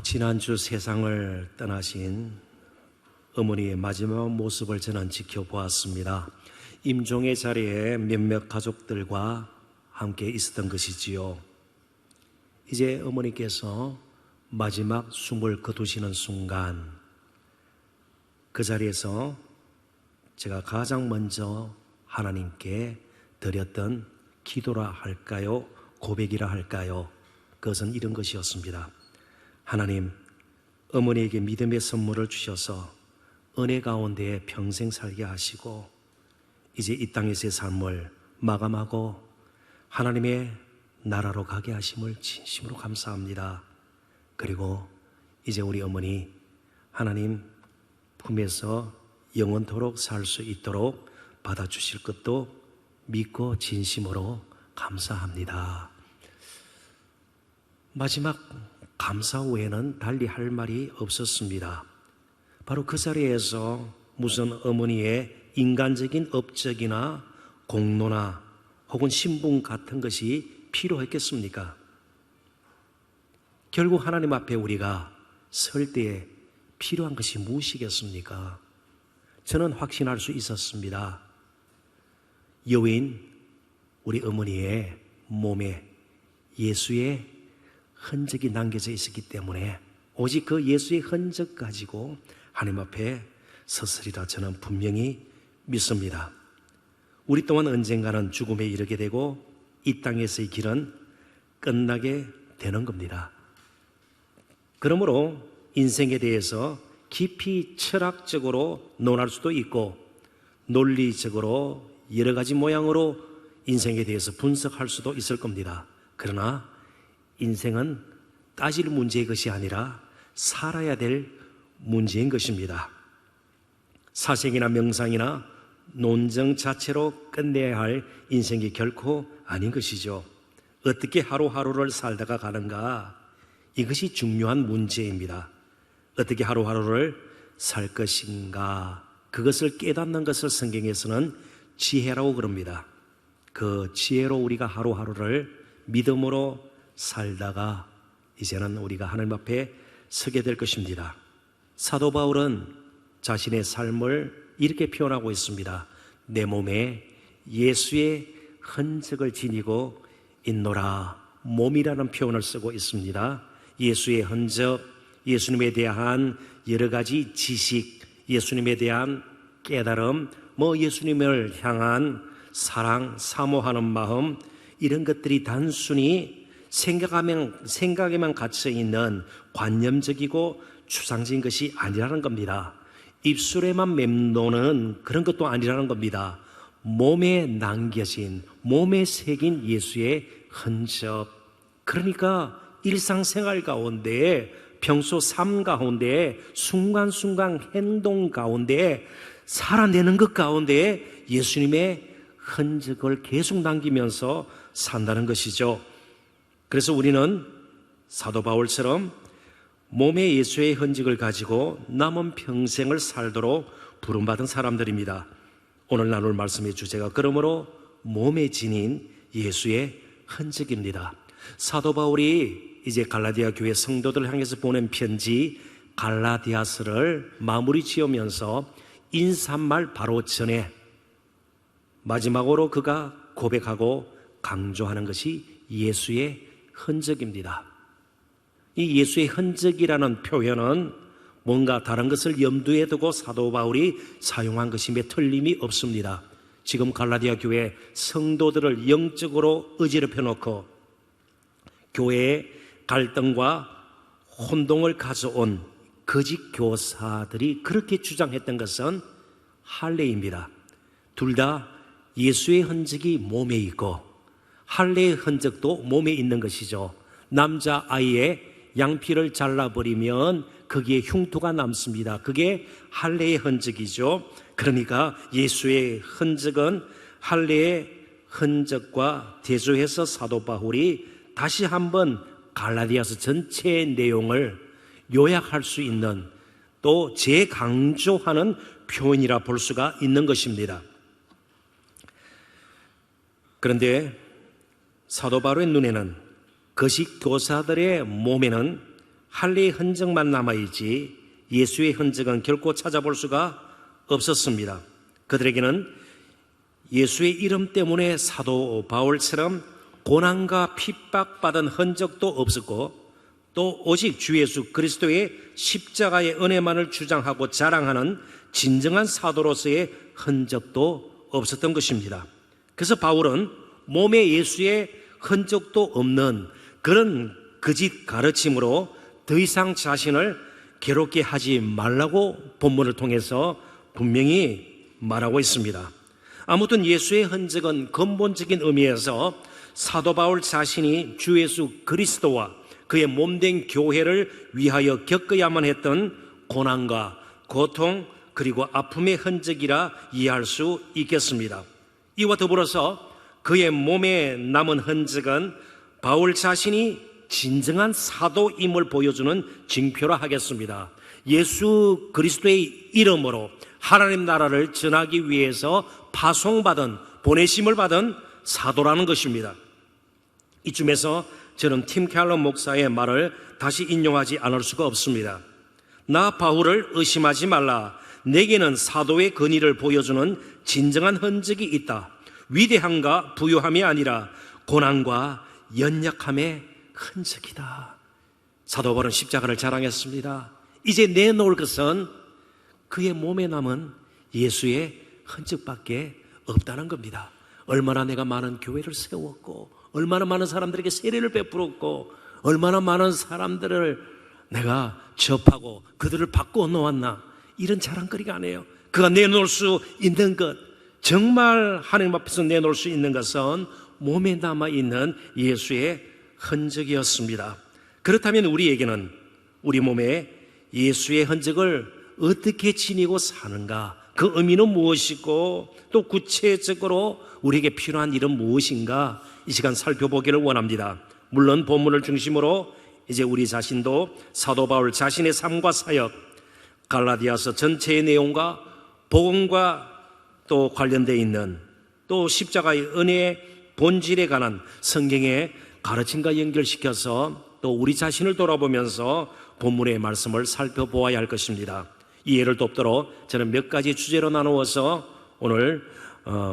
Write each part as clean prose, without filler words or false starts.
지난주 세상을 떠나신 어머니의 마지막 모습을 저는 지켜보았습니다. 임종의 자리에 몇몇 가족들과 함께 있었던 것이지요. 이제 어머니께서 마지막 숨을 거두시는 순간, 그 자리에서 제가 가장 먼저 하나님께 드렸던 기도라 할까요? 고백이라 할까요? 그것은 이런 것이었습니다. 하나님, 어머니에게 믿음의 선물을 주셔서 은혜 가운데 평생 살게 하시고 이제 이 땅에서의 삶을 마감하고 하나님의 나라로 가게 하심을 진심으로 감사합니다. 그리고 이제 우리 어머니 하나님 품에서 영원토록 살 수 있도록 받아주실 것도 믿고 진심으로 감사합니다. 마지막 감사 외에는 달리 할 말이 없었습니다. 바로 그 자리에서 무슨 어머니의 인간적인 업적이나 공로나 혹은 신분 같은 것이 필요했겠습니까? 결국 하나님 앞에 우리가 설 때에 필요한 것이 무엇이겠습니까? 저는 확신할 수 있었습니다. 여인 우리 어머니의 몸에 예수의 흔적이 남겨져 있었기 때문에 오직 그 예수의 흔적 가지고 하나님 앞에 섰으리라 저는 분명히 믿습니다. 우리 또한 언젠가는 죽음에 이르게 되고 이 땅에서의 길은 끝나게 되는 겁니다. 그러므로 인생에 대해서 깊이 철학적으로 논할 수도 있고 논리적으로 여러 가지 모양으로 인생에 대해서 분석할 수도 있을 겁니다. 그러나 인생은 따질 문제의 것이 아니라 살아야 될 문제인 것입니다. 사색이나 명상이나 논정 자체로 끝내야 할 인생이 결코 아닌 것이죠. 어떻게 하루하루를 살다가 가는가, 이것이 중요한 문제입니다. 어떻게 하루하루를 살 것인가, 그것을 깨닫는 것을 성경에서는 지혜라고 그럽니다. 그 지혜로 우리가 하루하루를 믿음으로 살다가 이제는 우리가 하나님 앞에 서게 될 것입니다. 사도 바울은 자신의 삶을 이렇게 표현하고 있습니다. 내 몸에 예수의 흔적을 지니고 있노라. 몸이라는 표현을 쓰고 있습니다. 예수의 흔적, 예수님에 대한 여러 가지 지식, 예수님에 대한 깨달음, 예수님을 향한 사랑, 사모하는 마음, 이런 것들이 단순히 생각에만 갇혀있는 관념적이고 추상적인 것이 아니라는 겁니다. 입술에만 맴도는 그런 것도 아니라는 겁니다. 몸에 남겨진, 몸에 새긴 예수의 흔적. 그러니까 일상생활 가운데, 평소 삶 가운데, 순간순간 행동 가운데, 살아내는 것 가운데 예수님의 흔적을 계속 남기면서 산다는 것이죠. 그래서 우리는 사도 바울처럼 몸에 예수의 흔적을 가지고 남은 평생을 살도록 부름받은 사람들입니다. 오늘 나눌 말씀의 주제가 그러므로 몸에 지닌 예수의 흔적입니다. 사도 바울이 이제 갈라디아 교회 성도들을 향해서 보낸 편지 갈라디아서를 마무리 지으면서 인사말 바로 전에 마지막으로 그가 고백하고 강조하는 것이 예수의 흔적입니다. 이 예수의 흔적이라는 표현은 뭔가 다른 것을 염두에 두고 사도 바울이 사용한 것임에 틀림이 없습니다. 지금 갈라디아 교회 성도들을 영적으로 어지럽혀 놓고 교회의 갈등과 혼동을 가져온 거짓 교사들이 그렇게 주장했던 것은 할례입니다. 둘 다 예수의 흔적이 몸에 있고 할례의 흔적도 몸에 있는 것이죠. 남자아이의 양피를 잘라버리면 거기에 흉터가 남습니다. 그게 할례의 흔적이죠. 그러니까 예수의 흔적은 할례의 흔적과 대조해서 사도 바울이 다시 한번 갈라디아서 전체의 내용을 요약할 수 있는 또 재강조하는 표현이라 볼 수가 있는 것입니다. 그런데 사도 바울의 눈에는 거짓 교사들의 몸에는 할례의 흔적만 남아있지 예수의 흔적은 결코 찾아볼 수가 없었습니다. 그들에게는 예수의 이름 때문에 사도 바울처럼 고난과 핍박받은 흔적도 없었고, 또 오직 주 예수 그리스도의 십자가의 은혜만을 주장하고 자랑하는 진정한 사도로서의 흔적도 없었던 것입니다. 그래서 바울은 몸에 예수의 흔적도 없는 그런 거짓 가르침으로 더 이상 자신을 괴롭게 하지 말라고 본문을 통해서 분명히 말하고 있습니다. 아무튼 예수의 흔적은 근본적인 의미에서 사도 바울 자신이 주 예수 그리스도와 그의 몸된 교회를 위하여 겪어야만 했던 고난과 고통 그리고 아픔의 흔적이라 이해할 수 있겠습니다. 이와 더불어서 그의 몸에 남은 흔적은 바울 자신이 진정한 사도임을 보여주는 징표라 하겠습니다. 예수 그리스도의 이름으로 하나님 나라를 전하기 위해서 파송받은, 보내심을 받은 사도라는 것입니다. 이쯤에서 저는 팀 켈러 목사의 말을 다시 인용하지 않을 수가 없습니다. 나 바울을 의심하지 말라. 내게는 사도의 권위를 보여주는 진정한 흔적이 있다. 위대함과 부유함이 아니라 고난과 연약함의 흔적이다. 사도 바울은 십자가를 자랑했습니다. 이제 내놓을 것은 그의 몸에 남은 예수의 흔적밖에 없다는 겁니다. 얼마나 내가 많은 교회를 세웠고, 얼마나 많은 사람들에게 세례를 베풀었고, 얼마나 많은 사람들을 내가 접하고 그들을 바꿔 놓았나, 이런 자랑거리가 아니에요. 그가 내놓을 수 있는 것, 정말 하나님 앞에서 내놓을 수 있는 것은 몸에 남아있는 예수의 흔적이었습니다. 그렇다면 우리에게는 우리 몸에 예수의 흔적을 어떻게 지니고 사는가, 그 의미는 무엇이고 또 구체적으로 우리에게 필요한 일은 무엇인가, 이 시간 살펴보기를 원합니다. 물론 본문을 중심으로 이제 우리 자신도 사도 바울 자신의 삶과 사역, 갈라디아서 전체의 내용과 복음과 또 관련되어 있는, 또 십자가의 은혜의 본질에 관한 성경의 가르침과 연결시켜서 또 우리 자신을 돌아보면서 본문의 말씀을 살펴보아야 할 것입니다. 이해를 돕도록 저는 몇 가지 주제로 나누어서 오늘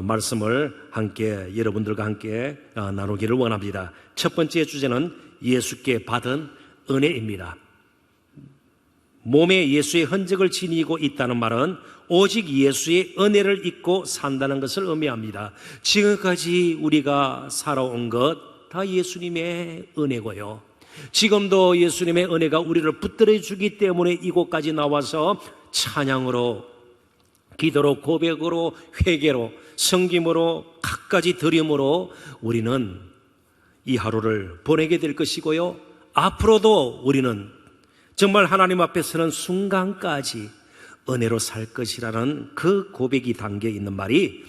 말씀을 함께 여러분들과 함께 나누기를 원합니다. 첫 번째 주제는 예수께 받은 은혜입니다. 몸에 예수의 흔적을 지니고 있다는 말은 오직 예수의 은혜를 입고 산다는 것을 의미합니다. 지금까지 우리가 살아온 것 다 예수님의 은혜고요, 지금도 예수님의 은혜가 우리를 붙들어 주기 때문에 이곳까지 나와서 찬양으로, 기도로, 고백으로, 회개로, 섬김으로, 갖가지 드림으로 우리는 이 하루를 보내게 될 것이고요, 앞으로도 우리는 정말 하나님 앞에 서는 순간까지 은혜로 살 것이라는 그 고백이 담겨 있는 말이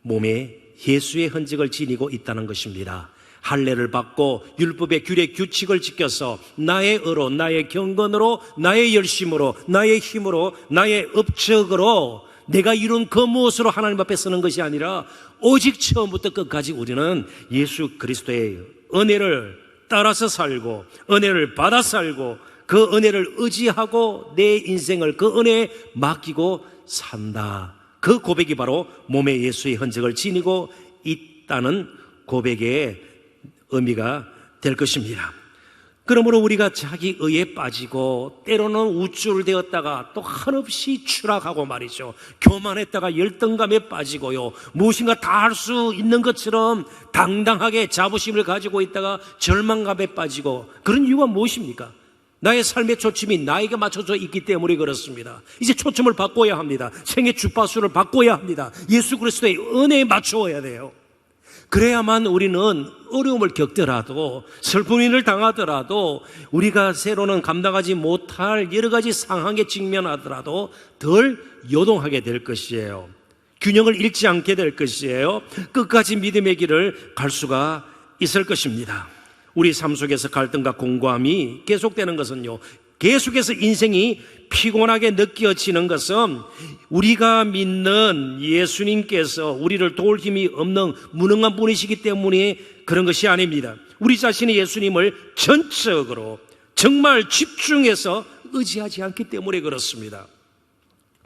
몸에 예수의 흔적을 지니고 있다는 것입니다. 할례를 받고 율법의 규례 규칙을 지켜서 나의 의로, 나의 경건으로, 나의 열심으로, 나의 힘으로, 나의 업적으로 내가 이룬 그 무엇으로 하나님 앞에 서는 것이 아니라 오직 처음부터 끝까지 우리는 예수 그리스도의 은혜를 따라서 살고, 은혜를 받아 살고, 그 은혜를 의지하고 내 인생을 그 은혜에 맡기고 산다. 그 고백이 바로 몸에 예수의 흔적을 지니고 있다는 고백의 의미가 될 것입니다. 그러므로 우리가 자기 의에 빠지고 때로는 우쭐대었다가 또 한없이 추락하고 말이죠, 교만했다가 열등감에 빠지고요, 무엇인가 다 할 수 있는 것처럼 당당하게 자부심을 가지고 있다가 절망감에 빠지고, 그런 이유가 무엇입니까? 나의 삶의 초점이 나에게 맞춰져 있기 때문에 그렇습니다. 이제 초점을 바꿔야 합니다. 생의 주파수를 바꿔야 합니다. 예수 그리스도의 은혜에 맞추어야 돼요. 그래야만 우리는 어려움을 겪더라도, 슬픔을 당하더라도, 우리가 새로는 감당하지 못할 여러 가지 상황에 직면하더라도 덜 요동하게 될 것이에요. 균형을 잃지 않게 될 것이에요. 끝까지 믿음의 길을 갈 수가 있을 것입니다. 우리 삶 속에서 갈등과 공고함이 계속되는 것은요, 계속해서 인생이 피곤하게 느껴지는 것은 우리가 믿는 예수님께서 우리를 도울 힘이 없는 무능한 분이시기 때문에 그런 것이 아닙니다. 우리 자신이 예수님을 전적으로 정말 집중해서 의지하지 않기 때문에 그렇습니다.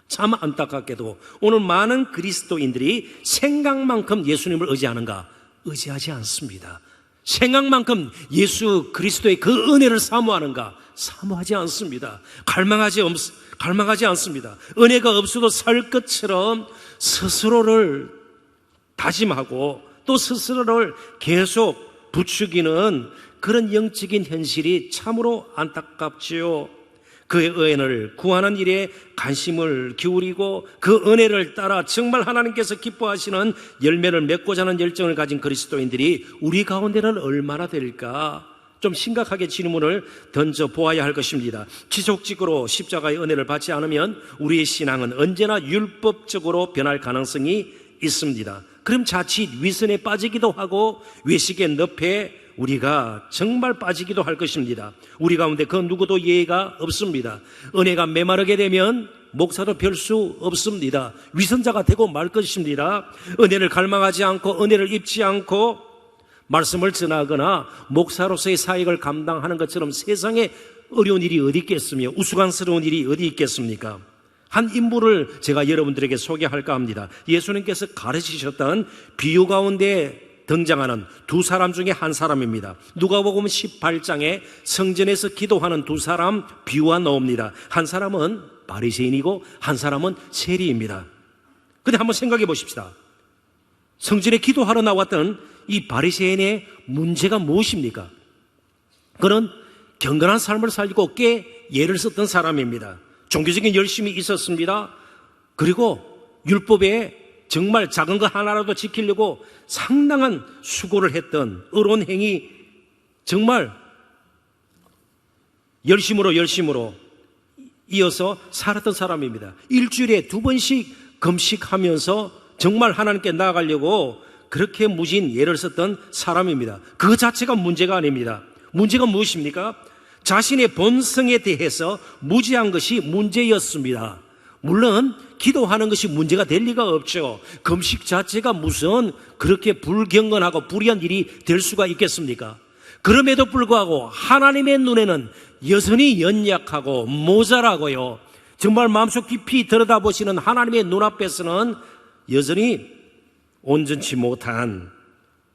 참 안타깝게도 오늘 많은 그리스도인들이 생각만큼 예수님을 의지하는가? 의지하지 않습니다. 생각만큼 예수 그리스도의 그 은혜를 사모하는가? 사모하지 않습니다. 갈망하지 않습니다. 은혜가 없어도 살 것처럼 스스로를 다짐하고 또 스스로를 계속 부추기는 그런 영적인 현실이 참으로 안타깝지요. 그의 은혜를 구하는 일에 관심을 기울이고 그 은혜를 따라 정말 하나님께서 기뻐하시는 열매를 맺고자 하는 열정을 가진 그리스도인들이 우리 가운데는 얼마나 될까? 좀 심각하게 질문을 던져보아야 할 것입니다. 지속적으로 십자가의 은혜를 받지 않으면 우리의 신앙은 언제나 율법적으로 변할 가능성이 있습니다. 그럼 자칫 위선에 빠지기도 하고 외식의 늪에 우리가 정말 빠지기도 할 것입니다. 우리 가운데 그 누구도 예외가 없습니다. 은혜가 메마르게 되면 목사도 별 수 없습니다. 위선자가 되고 말 것입니다. 은혜를 갈망하지 않고 은혜를 입지 않고 말씀을 전하거나 목사로서의 사역을 감당하는 것처럼 세상에 어려운 일이 어디 있겠으며 우스꽝스러운 일이 어디 있겠습니까? 한 인물을 제가 여러분들에게 소개할까 합니다. 예수님께서 가르치셨던 비유 가운데 등장하는 두 사람 중에 한 사람입니다. 누가복음 18장에 성전에서 기도하는 두 사람 비유가 나옵니다. 한 사람은 바리새인이고 한 사람은 세리입니다. 그런데 한번 생각해 보십시다. 성전에 기도하러 나왔던 이 바리새인의 문제가 무엇입니까? 그는 경건한 삶을 살고 꽤 예를 썼던 사람입니다. 종교적인 열심이 있었습니다. 그리고 율법에 정말 작은 것 하나라도 지키려고 상당한 수고를 했던 의로운 행위, 정말 열심으로 이어서 살았던 사람입니다. 일주일에 2번씩 금식하면서 정말 하나님께 나아가려고 그렇게 무진 예를 썼던 사람입니다. 그 자체가 문제가 아닙니다. 문제가 무엇입니까? 자신의 본성에 대해서 무지한 것이 문제였습니다. 물론 기도하는 것이 문제가 될 리가 없죠. 금식 자체가 무슨 그렇게 불경건하고 불의한 일이 될 수가 있겠습니까? 그럼에도 불구하고 하나님의 눈에는 여전히 연약하고 모자라고요. 정말 마음속 깊이 들여다보시는 하나님의 눈앞에서는 여전히 온전치 못한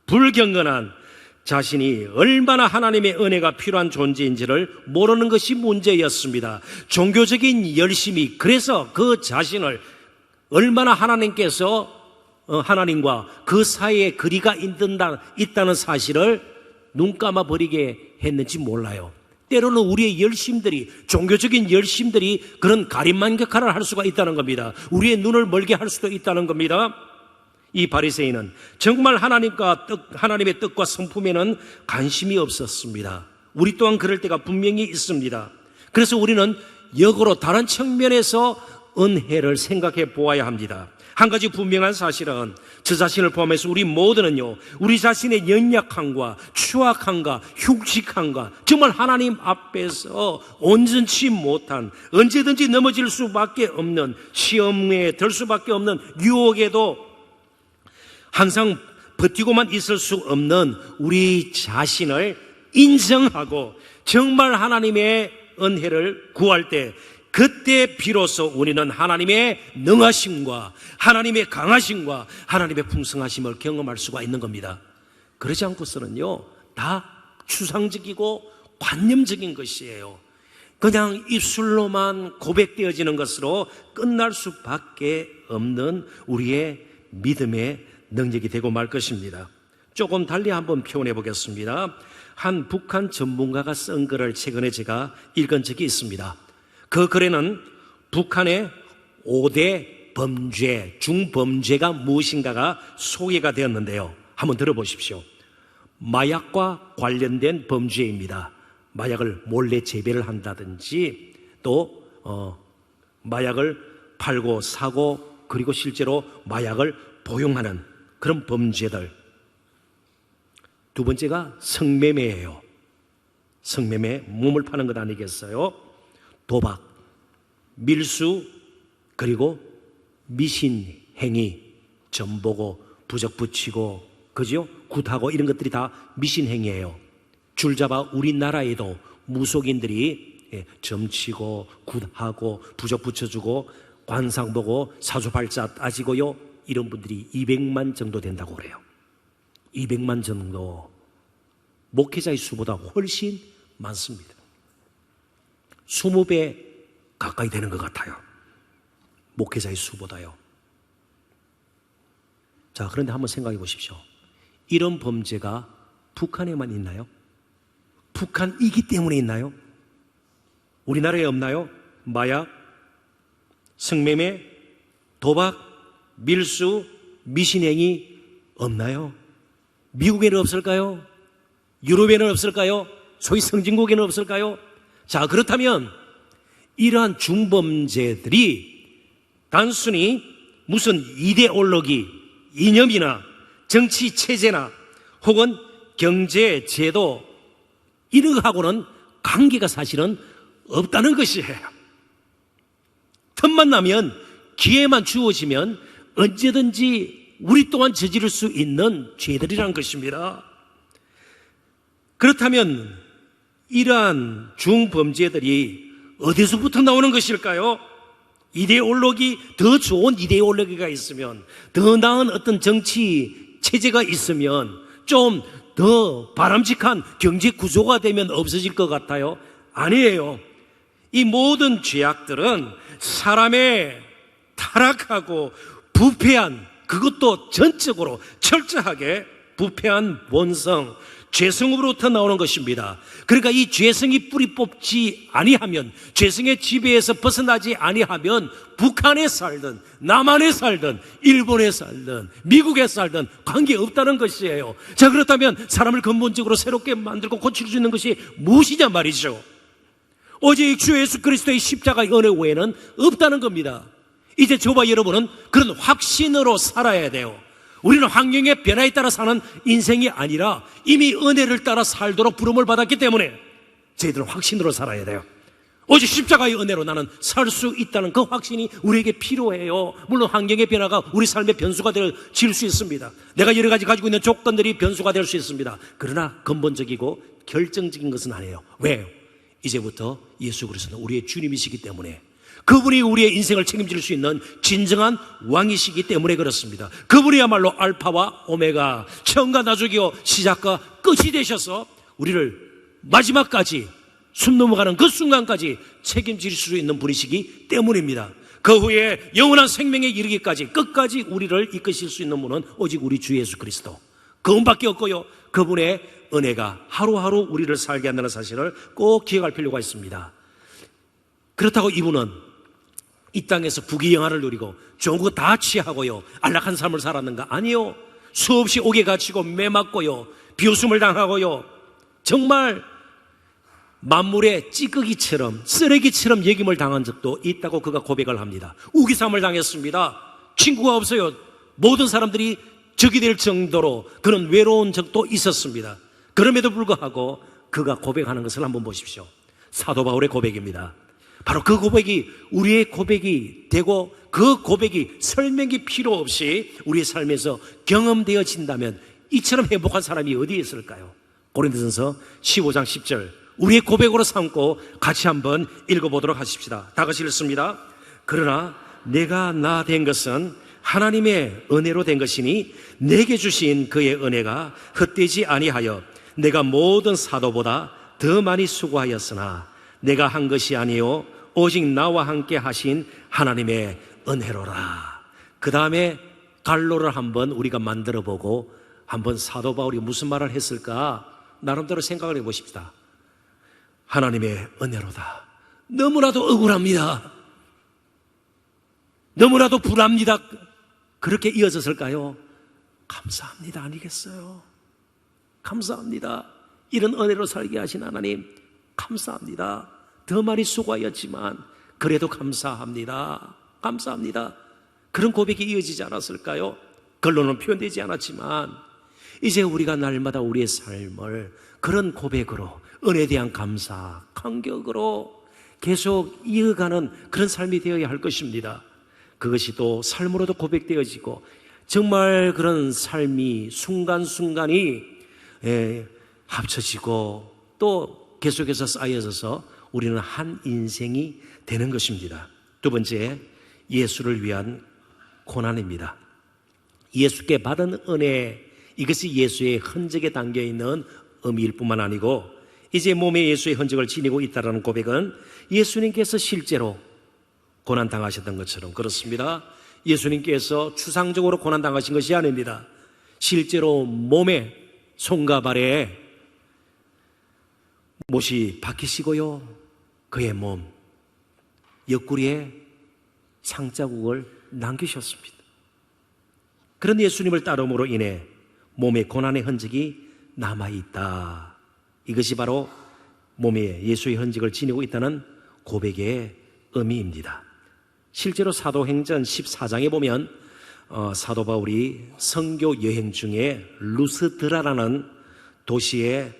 불경건한 자신이 얼마나 하나님의 은혜가 필요한 존재인지를 모르는 것이 문제였습니다. 종교적인 열심이 그래서 그 자신을 얼마나 하나님과 그 사이에 거리가 있다는 사실을 눈감아 버리게 했는지 몰라요. 때로는 우리의 열심들이, 종교적인 열심들이 그런 가림만 역할을 할 수가 있다는 겁니다. 우리의 눈을 멀게 할 수도 있다는 겁니다. 이 바리새인은 정말 하나님의 뜻과 성품에는 관심이 없었습니다. 우리 또한 그럴 때가 분명히 있습니다. 그래서 우리는 역으로 다른 측면에서 은혜를 생각해 보아야 합니다. 한 가지 분명한 사실은 저 자신을 포함해서 우리 모두는요, 우리 자신의 연약함과 추악함과 흉측함과 정말 하나님 앞에서 온전치 못한, 언제든지 넘어질 수밖에 없는, 시험에 들 수밖에 없는, 유혹에도 항상 버티고만 있을 수 없는 우리 자신을 인정하고 정말 하나님의 은혜를 구할 때, 그때 비로소 우리는 하나님의 능하심과 하나님의 강하심과 하나님의 풍성하심을 경험할 수가 있는 겁니다. 그러지 않고서는요, 다 추상적이고 관념적인 것이에요. 그냥 입술로만 고백되어지는 것으로 끝날 수밖에 없는 우리의 믿음의 능력이 되고 말 것입니다. 조금 달리 한번 표현해 보겠습니다. 한 북한 전문가가 쓴 글을 최근에 제가 읽은 적이 있습니다. 그 글에는 북한의 5대 범죄, 중범죄가 무엇인가가 소개가 되었는데요. 한번 들어보십시오. 마약과 관련된 범죄입니다. 마약을 몰래 재배를 한다든지 또 마약을 팔고 사고 그리고 실제로 마약을 포용하는 그런 범죄들. 두 번째가 성매매예요. 성매매, 몸을 파는 것 아니겠어요? 도박, 밀수, 그리고 미신행위, 점보고 부적 붙이고, 그죠? 굿하고 이런 것들이 다 미신행위예요. 줄잡아 우리나라에도 무속인들이 점치고 굿하고 부적 붙여주고 관상 보고 사주팔자 따지고요, 이런 분들이 200만 정도 된다고 그래요. 200만 정도. 목회자의 수보다 훨씬 많습니다. 20배 가까이 되는 것 같아요. 목회자의 수보다요. 자, 그런데 한번 생각해 보십시오. 이런 범죄가 북한에만 있나요? 북한이기 때문에 있나요? 우리나라에 없나요? 마약, 성매매, 도박, 밀수, 미신행위 없나요? 미국에는 없을까요? 유럽에는 없을까요? 소위 선진국에는 없을까요? 자, 그렇다면 이러한 중범죄들이 단순히 무슨 이데올로기, 이념이나 정치 체제나 혹은 경제 제도 이런 거하고는 관계가 사실은 없다는 것이에요. 틈만 나면, 기회만 주어지면 언제든지 우리 또한 저지를 수 있는 죄들이라는 것입니다. 그렇다면 이러한 중범죄들이 어디서부터 나오는 것일까요? 이데올로기, 더 좋은 이데올로기가 있으면, 더 나은 어떤 정치 체제가 있으면, 좀 더 바람직한 경제 구조가 되면 없어질 것 같아요? 아니에요. 이 모든 죄악들은 사람의 타락하고 부패한, 그것도 전적으로 철저하게 부패한 본성, 죄성으로부터 나오는 것입니다. 그러니까 이 죄성이 뿌리 뽑지 아니하면, 죄성의 지배에서 벗어나지 아니하면 북한에 살든 남한에 살든 일본에 살든 미국에 살든 관계없다는 것이에요. 자, 그렇다면 사람을 근본적으로 새롭게 만들고 고칠 수 있는 것이 무엇이냐 말이죠. 오직 주 예수 그리스도의 십자가의 은혜 외에는 없다는 겁니다. 이제 저와 여러분은 그런 확신으로 살아야 돼요. 우리는 환경의 변화에 따라 사는 인생이 아니라 이미 은혜를 따라 살도록 부름을 받았기 때문에 저희들은 확신으로 살아야 돼요. 오직 십자가의 은혜로 나는 살 수 있다는 그 확신이 우리에게 필요해요. 물론 환경의 변화가 우리 삶의 변수가 될 수 있습니다. 내가 여러 가지 가지고 있는 조건들이 변수가 될 수 있습니다. 그러나 근본적이고 결정적인 것은 아니에요. 왜요? 이제부터 예수 그리스도는 우리의 주님이시기 때문에, 그분이 우리의 인생을 책임질 수 있는 진정한 왕이시기 때문에 그렇습니다. 그분이야말로 알파와 오메가, 처음과 나중이요 시작과 끝이 되셔서 우리를 마지막까지, 숨 넘어가는 그 순간까지 책임질 수 있는 분이시기 때문입니다. 그 후에 영원한 생명에 이르기까지 끝까지 우리를 이끄실 수 있는 분은 오직 우리 주 예수 그리스도, 그분밖에 없고요, 그분의 은혜가 하루하루 우리를 살게 한다는 사실을 꼭 기억할 필요가 있습니다. 그렇다고 이분은 이 땅에서 부귀영화를 누리고 좋은 거 다 취하고요 안락한 삶을 살았는가? 아니요. 수없이 옥에 갇히고 매맞고요, 비웃음을 당하고요, 정말 만물의 찌꺼기처럼, 쓰레기처럼 여김을 당한 적도 있다고 그가 고백을 합니다. 우기삼을 당했습니다. 친구가 없어요. 모든 사람들이 적이 될 정도로 그런 외로운 적도 있었습니다. 그럼에도 불구하고 그가 고백하는 것을 한번 보십시오. 사도 바울의 고백입니다. 바로 그 고백이 우리의 고백이 되고, 그 고백이 설명이 필요 없이 우리의 삶에서 경험되어진다면 이처럼 행복한 사람이 어디에 있을까요? 고린도전서 15장 10절 우리의 고백으로 삼고 같이 한번 읽어보도록 하십시다. 다 같이 읽습니다. 그러나 내가 나 된 것은 하나님의 은혜로 된 것이니 내게 주신 그의 은혜가 헛되지 아니하여 내가 모든 사도보다 더 많이 수고하였으나 내가 한 것이 아니요 오직 나와 함께 하신 하나님의 은혜로라. 그 다음에 갈로를 한번 우리가 만들어 보고 한번 사도 바울이 무슨 말을 했을까 나름대로 생각을 해보십시다. 하나님의 은혜로다. 너무나도 억울합니다. 너무나도 불합니다. 그렇게 이어졌을까요? 감사합니다 아니겠어요? 감사합니다. 이런 은혜로 살게 하신 하나님 감사합니다. 더 많이 수고하였지만 그래도 감사합니다. 감사합니다. 그런 고백이 이어지지 않았을까요? 결론은 표현되지 않았지만 이제 우리가 날마다 우리의 삶을 그런 고백으로, 은혜에 대한 감사, 감격으로 계속 이어가는 그런 삶이 되어야 할 것입니다. 그것이 또 삶으로도 고백되어지고 정말 그런 삶이 순간순간이 합쳐지고 또 계속해서 쌓여져서 우리는 한 인생이 되는 것입니다. 두 번째, 예수를 위한 고난입니다. 예수께 받은 은혜, 이것이 예수의 흔적에 담겨있는 의미일 뿐만 아니고 이제 몸에 예수의 흔적을 지니고 있다는 고백은 예수님께서 실제로 고난당하셨던 것처럼 그렇습니다. 예수님께서 추상적으로 고난당하신 것이 아닙니다. 실제로 몸에 손과 발에 못이 박히시고요, 그의 몸 옆구리에 상자국을 남기셨습니다. 그런 예수님을 따름으로 인해 몸에 고난의 흔적이 남아있다. 이것이 바로 몸에 예수의 흔적을 지니고 있다는 고백의 의미입니다. 실제로 사도행전 14장에 보면 사도 바울이 선교 여행 중에 루스드라라는 도시에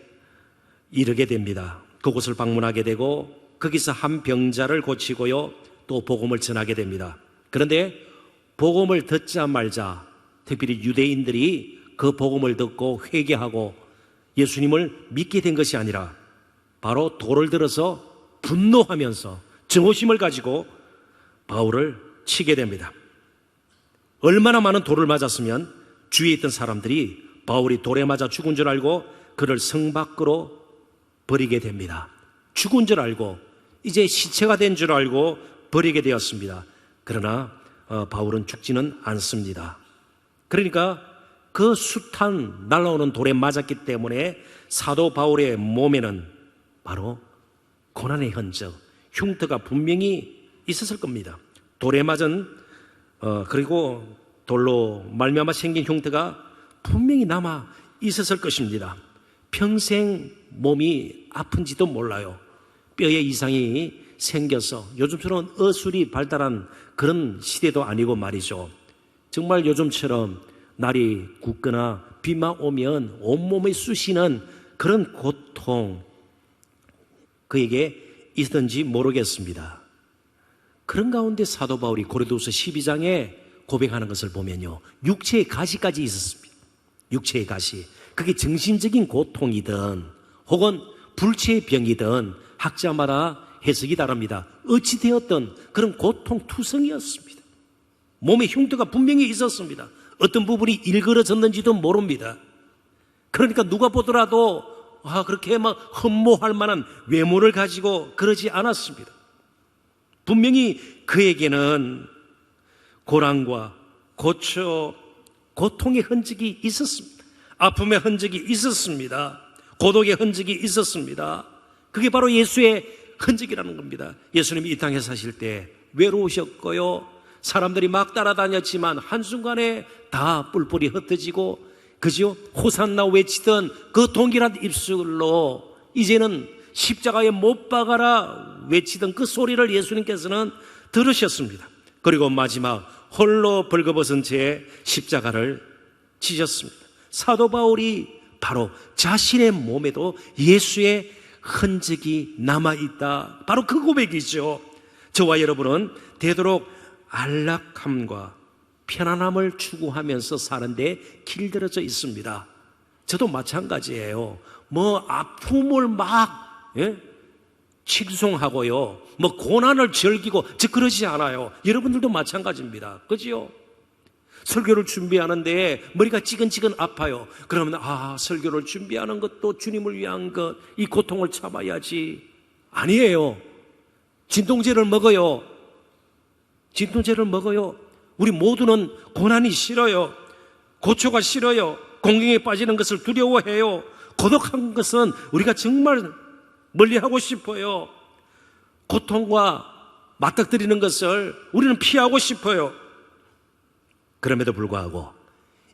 이르게 됩니다. 그곳을 방문하게 되고 거기서 한 병자를 고치고요, 또 복음을 전하게 됩니다. 그런데 복음을 듣자 말자 특별히 유대인들이 그 복음을 듣고 회개하고 예수님을 믿게 된 것이 아니라 바로 돌을 들어서 분노하면서 증오심을 가지고 바울을 치게 됩니다. 얼마나 많은 돌을 맞았으면 주위에 있던 사람들이 바울이 돌에 맞아 죽은 줄 알고 그를 성 밖으로 버리게 됩니다. 죽은 줄 알고, 이제 시체가 된 줄 알고 버리게 되었습니다. 그러나 바울은 죽지는 않습니다. 그러니까 그 숱한 날아오는 돌에 맞았기 때문에 사도 바울의 몸에는 바로 고난의 흔적, 흉터가 분명히 있었을 겁니다. 돌에 맞은 그리고 돌로 말미암아 생긴 흉터가 분명히 남아 있었을 것입니다. 평생 몸이 아픈지도 몰라요. 뼈에 이상이 생겨서 요즘처럼 의술이 발달한 그런 시대도 아니고 말이죠. 정말 요즘처럼 날이 굳거나 비만 오면 온몸에 쑤시는 그런 고통, 그에게 있었는지 모르겠습니다. 그런 가운데 사도 바울이 고린도후서 12장에 고백하는 것을 보면요, 육체의 가시까지 있었습니다. 육체의 가시, 그게 정신적인 고통이든 혹은 불치의 병이든 학자마다 해석이 다릅니다. 어찌되었든 그런 고통투성이었습니다. 몸에 흉터가 분명히 있었습니다. 어떤 부분이 일그러졌는지도 모릅니다. 그러니까 누가 보더라도 그렇게 막 흠모할 만한 외모를 가지고 그러지 않았습니다. 분명히 그에게는 고난과 고통의 흔적이 있었습니다. 아픔의 흔적이 있었습니다. 고독의 흔적이 있었습니다. 그게 바로 예수의 흔적이라는 겁니다. 예수님이 이 땅에 사실 때 외로우셨고요, 사람들이 막 따라다녔지만 한순간에 다 뿔뿔이 흩어지고, 그죠? 호산나 외치던 그 동일한 입술로 이제는 십자가에 못 박아라 외치던 그 소리를 예수님께서는 들으셨습니다. 그리고 마지막 홀로 벌거벗은 채 십자가를 지셨습니다. 사도 바울이 바로 자신의 몸에도 예수의 흔적이 남아있다, 바로 그 고백이죠. 저와 여러분은 되도록 안락함과 편안함을 추구하면서 사는데 길들여져 있습니다. 저도 마찬가지예요. 아픔을 막 칭송하고요, 고난을 즐기고 그러지 않아요. 여러분들도 마찬가지입니다. 그죠? 설교를 준비하는데 머리가 찌근찌근 아파요. 그러면 설교를 준비하는 것도 주님을 위한 것, 이 고통을 참아야지. 아니에요. 진통제를 먹어요. 우리 모두는 고난이 싫어요. 고초가 싫어요. 공경에 빠지는 것을 두려워해요. 고독한 것은 우리가 정말 멀리하고 싶어요. 고통과 맞닥뜨리는 것을 우리는 피하고 싶어요. 그럼에도 불구하고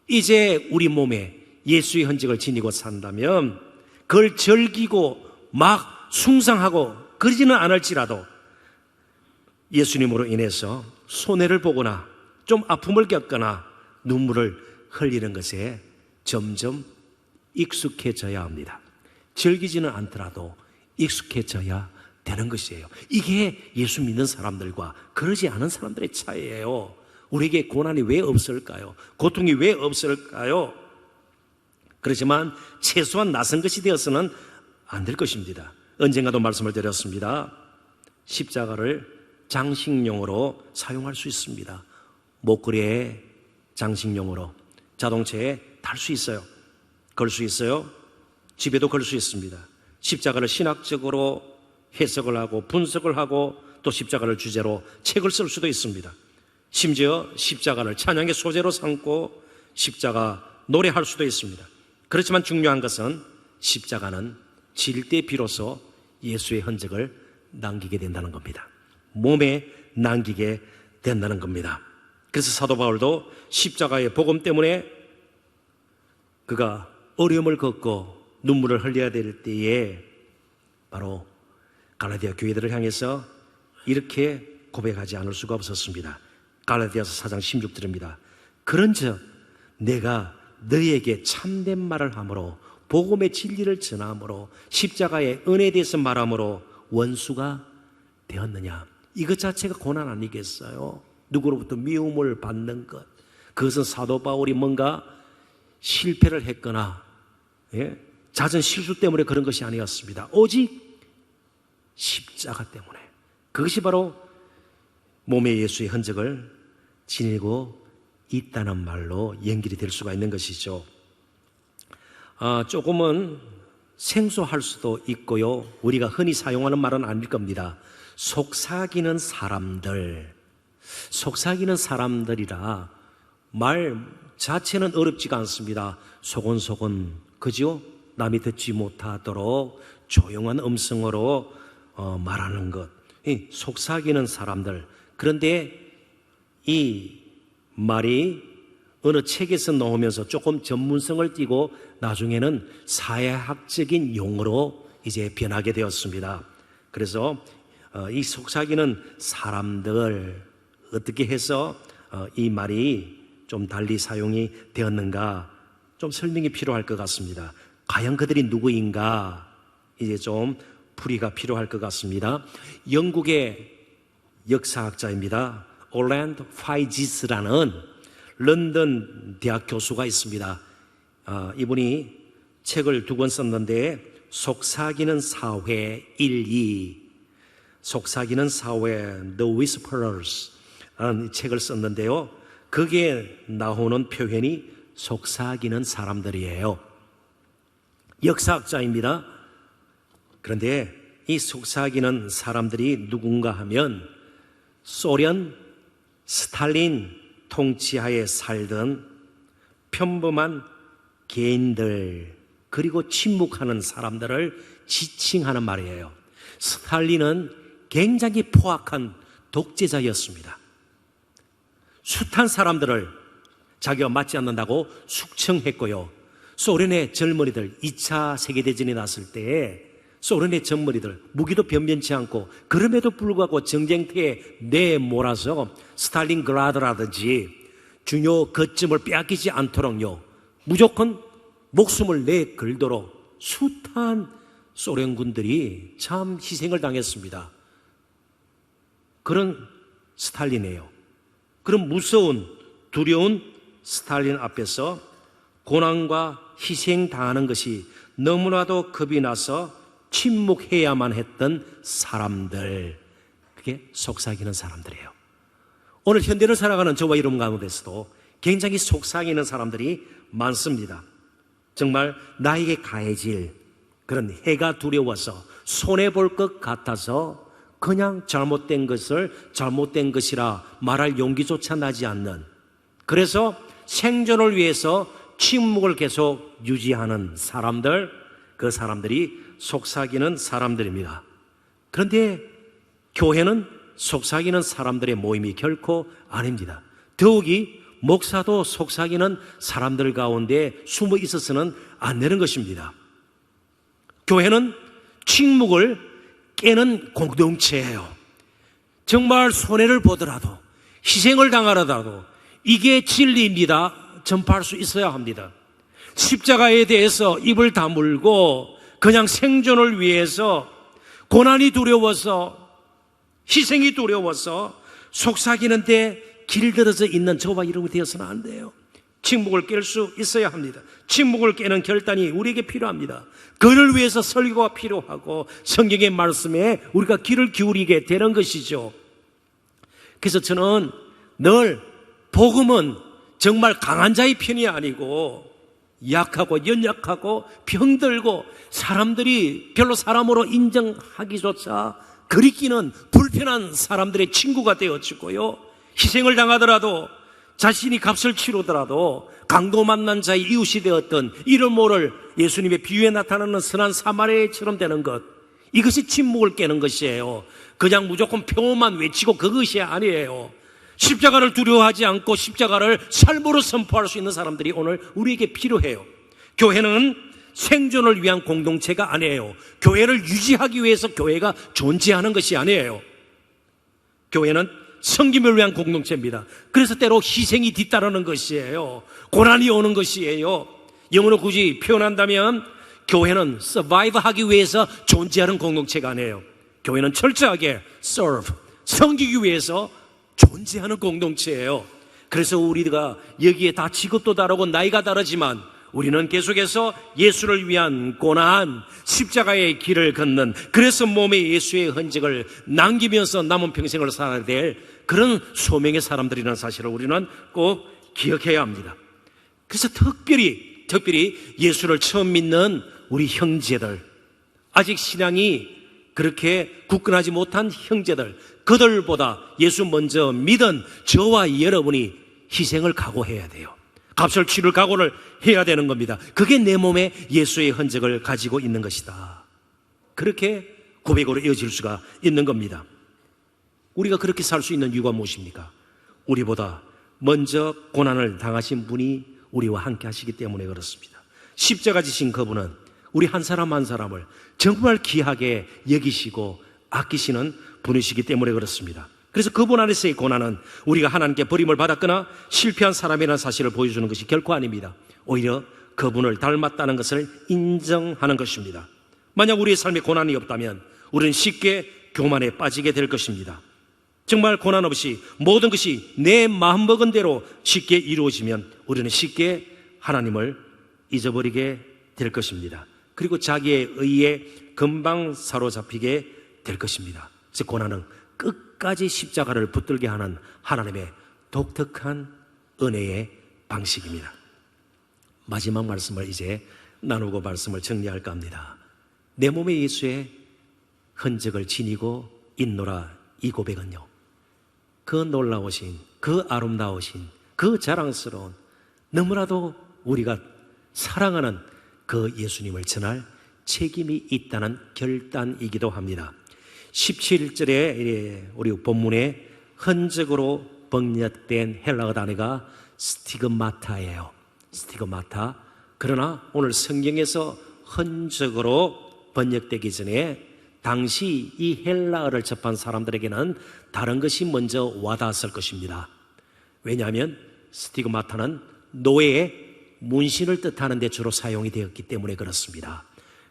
이제 우리 몸에 예수의 흔적을 지니고 산다면 그걸 즐기고 막 숭상하고 그러지는 않을지라도 예수님으로 인해서 손해를 보거나 좀 아픔을 겪거나 눈물을 흘리는 것에 점점 익숙해져야 합니다. 즐기지는 않더라도 익숙해져야 되는 것이에요. 이게 예수 믿는 사람들과 그러지 않은 사람들의 차이예요. 우리에게 고난이 왜 없을까요? 고통이 왜 없을까요? 그렇지만 최소한 낯선 것이 되어서는 안 될 것입니다. 언젠가도 말씀을 드렸습니다. 십자가를 장식용으로 사용할 수 있습니다. 목걸이에 장식용으로, 자동차에 달 수 있어요. 걸 수 있어요. 집에도 걸 수 있습니다. 십자가를 신학적으로 해석을 하고 분석을 하고 또 십자가를 주제로 책을 쓸 수도 있습니다. 심지어 십자가를 찬양의 소재로 삼고 십자가 노래할 수도 있습니다. 그렇지만 중요한 것은 십자가는 질 때 비로소 예수의 흔적을 남기게 된다는 겁니다. 몸에 남기게 된다는 겁니다. 그래서 사도 바울도 십자가의 복음 때문에 그가 어려움을 겪고 눈물을 흘려야 될 때에 바로 갈라디아 교회들을 향해서 이렇게 고백하지 않을 수가 없었습니다. 갈라디아서 4장 16절입니다. 그런즉 내가 너희에게 참된 말을 함으로 복음의 진리를 전함으로 십자가의 은혜에 대해서 말함으로 원수가 되었느냐. 이것 자체가 고난 아니겠어요? 누구로부터 미움을 받는 것. 그것은 사도 바울이 뭔가 실패를 했거나 잦은 실수 때문에 그런 것이 아니었습니다. 오직 십자가 때문에. 그것이 바로 몸의 예수의 흔적을 지니고 있다는 말로 연결이 될 수가 있는 것이죠. 조금은 생소할 수도 있고요. 우리가 흔히 사용하는 말은 아닐 겁니다. 속삭이는 사람들. 속삭이는 사람들이라 말 자체는 어렵지가 않습니다. 소곤소곤, 그죠? 남이 듣지 못하도록 조용한 음성으로 말하는 것. 속삭이는 사람들. 그런데 이 말이 어느 책에서 나오면서 조금 전문성을 띠고 나중에는 사회학적인 용어로 이제 변하게 되었습니다. 그래서 이 속삭이는 사람들, 어떻게 해서 이 말이 좀 달리 사용이 되었는가 좀 설명이 필요할 것 같습니다. 과연 그들이 누구인가 이제 좀 풀이가 필요할 것 같습니다. 영국의 역사학자입니다. 올랜드 파이지스라는 런던 대학 교수가 있습니다. 이분이 책을 2권 썼는데 속삭이는 사회 1, 2, 속삭이는 사회 The Whisperers 라는 책을 썼는데요. 거기에 나오는 표현이 속삭이는 사람들이에요. 역사학자입니다. 그런데 이 속삭이는 사람들이 누군가 하면 소련, 스탈린 통치하에 살던 평범한 개인들 그리고 침묵하는 사람들을 지칭하는 말이에요. 스탈린은 굉장히 포악한 독재자였습니다. 숱한 사람들을 자기와 맞지 않는다고 숙청했고요. 소련의 젊은이들 2차 세계대전이 났을 때에 소련의 젊은이들 무기도 변변치 않고 그럼에도 불구하고 전쟁터에 내몰아서 스탈린그라드라든지 중요 거점을 빼앗기지 않도록요 무조건 목숨을 내걸도록 숱한 소련군들이 참 희생을 당했습니다. 그런 스탈린이에요. 그런 무서운 두려운 스탈린 앞에서 고난과 희생 당하는 것이 너무나도 겁이 나서 침묵해야만 했던 사람들, 그게 속삭이는 사람들이에요. 오늘 현대를 살아가는 저와 여러분 가운데서도 굉장히 속삭이는 사람들이 많습니다. 정말 나에게 가해질 그런 해가 두려워서 손해볼 것 같아서 그냥 잘못된 것을 잘못된 것이라 말할 용기조차 나지 않는, 그래서 생존을 위해서 침묵을 계속 유지하는 사람들, 그 사람들이 속삭이는 사람들입니다. 그런데 교회는 속삭이는 사람들의 모임이 결코 아닙니다. 더욱이 목사도 속삭이는 사람들 가운데 숨어 있어서는 안 되는 것입니다. 교회는 침묵을 깨는 공동체예요. 정말 손해를 보더라도 희생을 당하더라도 이게 진리입니다. 전파할 수 있어야 합니다. 십자가에 대해서 입을 다물고 그냥 생존을 위해서 고난이 두려워서 희생이 두려워서 속삭이는데 길들어져 있는 저와 여러분이 되어서는 안 돼요. 침묵을 깰 수 있어야 합니다. 침묵을 깨는 결단이 우리에게 필요합니다. 그를 위해서 설교가 필요하고 성경의 말씀에 우리가 귀를 기울이게 되는 것이죠. 그래서 저는 늘 복음은 정말 강한 자의 편이 아니고 약하고 연약하고 병들고 사람들이 별로 사람으로 인정하기조차 그리끼는 불편한 사람들의 친구가 되어주고요, 희생을 당하더라도 자신이 값을 치르더라도 강도 만난 자의 이웃이 되었던 이를 모를 예수님의 비유에 나타나는 선한 사마리아처럼 되는 것, 이것이 침묵을 깨는 것이에요. 그냥 무조건 표만 외치고 그것이 아니에요. 십자가를 두려워하지 않고 십자가를 삶으로 선포할 수 있는 사람들이 오늘 우리에게 필요해요. 교회는 생존을 위한 공동체가 아니에요. 교회를 유지하기 위해서 교회가 존재하는 것이 아니에요. 교회는 섬김을 위한 공동체입니다. 그래서 때로 희생이 뒤따르는 것이에요. 고난이 오는 것이에요. 영어로 굳이 표현한다면 교회는 survive 하기 위해서 존재하는 공동체가 아니에요. 교회는 철저하게 serve, 섬기기 위해서 존재하는 공동체예요. 그래서 우리가 여기에 다 직업도 다르고 나이가 다르지만 우리는 계속해서 예수를 위한 고난, 십자가의 길을 걷는, 그래서 몸에 예수의 흔적을 남기면서 남은 평생을 살아야 될 그런 소명의 사람들이라는 사실을 우리는 꼭 기억해야 합니다. 그래서 특별히 예수를 처음 믿는 우리 형제들, 아직 신앙이 그렇게 굳건하지 못한 형제들, 그들보다 예수 먼저 믿은 저와 여러분이 희생을 각오해야 돼요. 값을 치를 각오를 해야 되는 겁니다. 그게 내 몸에 예수의 흔적을 가지고 있는 것이다. 그렇게 고백으로 이어질 수가 있는 겁니다. 우리가 그렇게 살 수 있는 이유가 무엇입니까? 우리보다 먼저 고난을 당하신 분이 우리와 함께 하시기 때문에 그렇습니다. 십자가 지신 그분은 우리 한 사람 한 사람을 정말 귀하게 여기시고 아끼시는 분이시기 때문에 그렇습니다. 그래서 그분 안에서의 고난은 우리가 하나님께 버림을 받았거나 실패한 사람이라는 사실을 보여주는 것이 결코 아닙니다. 오히려 그분을 닮았다는 것을 인정하는 것입니다. 만약 우리의 삶에 고난이 없다면 우리는 쉽게 교만에 빠지게 될 것입니다. 정말 고난 없이 모든 것이 내 마음먹은 대로 쉽게 이루어지면 우리는 쉽게 하나님을 잊어버리게 될 것입니다. 그리고 자기의 의에 금방 사로잡히게 될 것입니다. 그래서 고난은 끝까지 십자가를 붙들게 하는 하나님의 독특한 은혜의 방식입니다. 마지막 말씀을 이제 나누고 말씀을 정리할까 합니다. 내 몸에 예수의 흔적을 지니고 있노라, 이 고백은요, 그 놀라우신, 그 아름다우신, 그 자랑스러운, 너무나도 우리가 사랑하는 그 예수님을 전할 책임이 있다는 결단이기도 합니다. 17절에 우리 본문에 흔적으로 번역된 헬라어 단어가 스티그마타예요. 스티그마타. 그러나 오늘 성경에서 흔적으로 번역되기 전에 당시 이 헬라어를 접한 사람들에게는 다른 것이 먼저 와닿았을 것입니다. 왜냐하면 스티그마타는 노예의 문신을 뜻하는 데 주로 사용이 되었기 때문에 그렇습니다.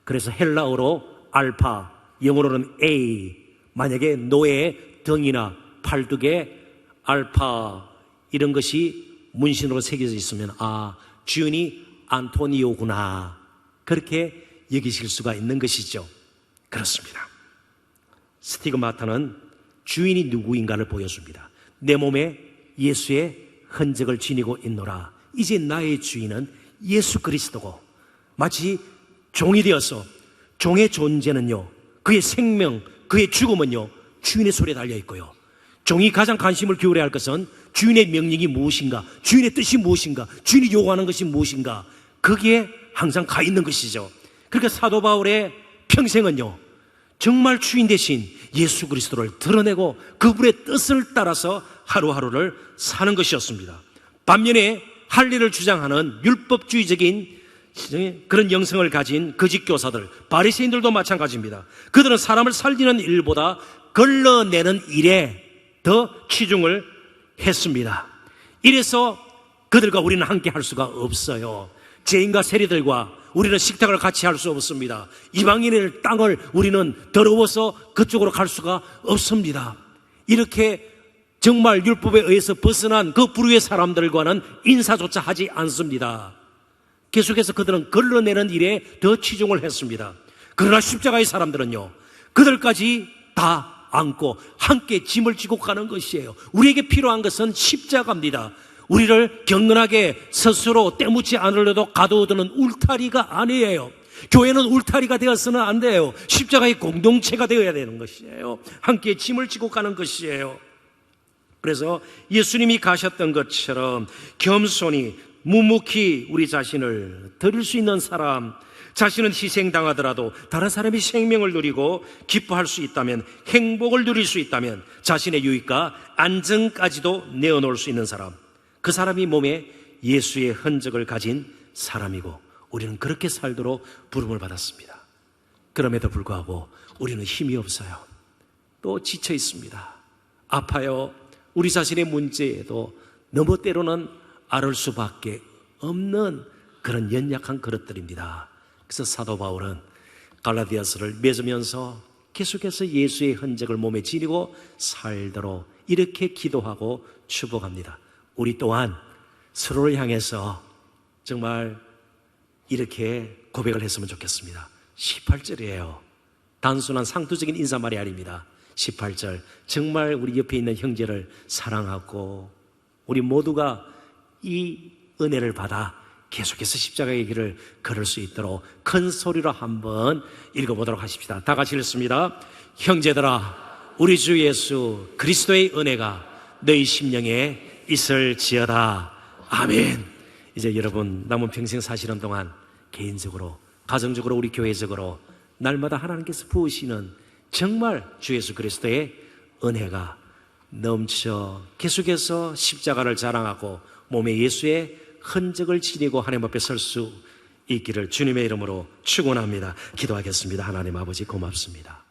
그래서 헬라어로 알파, 영어로는 A, 만약에 노예의 등이나 팔뚝에 알파 이런 것이 문신으로 새겨져 있으면 주인이 안토니오구나, 그렇게 여기실 수가 있는 것이죠. 그렇습니다. 스티그마타는 주인이 누구인가를 보여줍니다. 내 몸에 예수의 흔적을 지니고 있노라. 이제 나의 주인은 예수 그리스도고, 마치 종이 되어서 종의 존재는요, 그의 생명, 그의 죽음은요, 주인의 손에 달려있고요, 종이 가장 관심을 기울여야 할 것은 주인의 명령이 무엇인가, 주인의 뜻이 무엇인가, 주인이 요구하는 것이 무엇인가, 거기에 항상 가 있는 것이죠. 그러니까 사도 바울의 평생은요, 정말 주인 대신 예수 그리스도를 드러내고 그분의 뜻을 따라서 하루하루를 사는 것이었습니다. 반면에 할례를 주장하는 율법주의적인 그런 영성을 가진 거짓 교사들, 바리새인들도 마찬가지입니다. 그들은 사람을 살리는 일보다 걸러내는 일에 더 치중을 했습니다. 이래서 그들과 우리는 함께 할 수가 없어요. 죄인과 세리들과 우리는 식탁을 같이 할 수 없습니다. 이방인의 땅을 우리는 더러워서 그쪽으로 갈 수가 없습니다. 이렇게 정말 율법에 의해서 벗어난 그 부류의 사람들과는 인사조차 하지 않습니다. 계속해서 그들은 걸러내는 일에 더 치중을 했습니다. 그러나 십자가의 사람들은요, 그들까지 다 안고 함께 짐을 지고 가는 것이에요. 우리에게 필요한 것은 십자가입니다. 우리를 경건하게 스스로 때묻지 않으려도 가둬두는 울타리가 아니에요. 교회는 울타리가 되어서는 안 돼요. 십자가의 공동체가 되어야 되는 것이에요. 함께 짐을 지고 가는 것이에요. 그래서 예수님이 가셨던 것처럼 겸손히 묵묵히 우리 자신을 드릴 수 있는 사람, 자신은 희생당하더라도 다른 사람이 생명을 누리고 기뻐할 수 있다면, 행복을 누릴 수 있다면 자신의 유익과 안정까지도 내어놓을 수 있는 사람, 그 사람이 몸에 예수의 흔적을 가진 사람이고, 우리는 그렇게 살도록 부름을 받았습니다. 그럼에도 불구하고 우리는 힘이 없어요. 또 지쳐 있습니다. 아파요. 우리 자신의 문제에도 너무 때로는 앓을 수밖에 없는 그런 연약한 그릇들입니다. 그래서 사도 바울은 갈라디아서를 맺으면서 계속해서 예수의 흔적을 몸에 지니고 살도록 이렇게 기도하고 축복합니다. 우리 또한 서로를 향해서 정말 이렇게 고백을 했으면 좋겠습니다. 18절이에요. 단순한 상투적인 인사말이 아닙니다. 18절, 정말 우리 옆에 있는 형제를 사랑하고 우리 모두가 이 은혜를 받아 계속해서 십자가의 길을 걸을 수 있도록 큰 소리로 한번 읽어보도록 하십시다. 다 같이 읽습니다. 형제들아, 우리 주 예수 그리스도의 은혜가 너희 심령에 있을지어다. 아멘. 이제 여러분 남은 평생 사시는 동안 개인적으로, 가정적으로, 우리 교회적으로 날마다 하나님께서 부으시는 정말 주 예수 그리스도의 은혜가 넘쳐 계속해서 십자가를 자랑하고 몸에 예수의 흔적을 지니고 하나님 앞에 설 수 있기를 주님의 이름으로 축원합니다. 기도하겠습니다. 하나님 아버지 고맙습니다.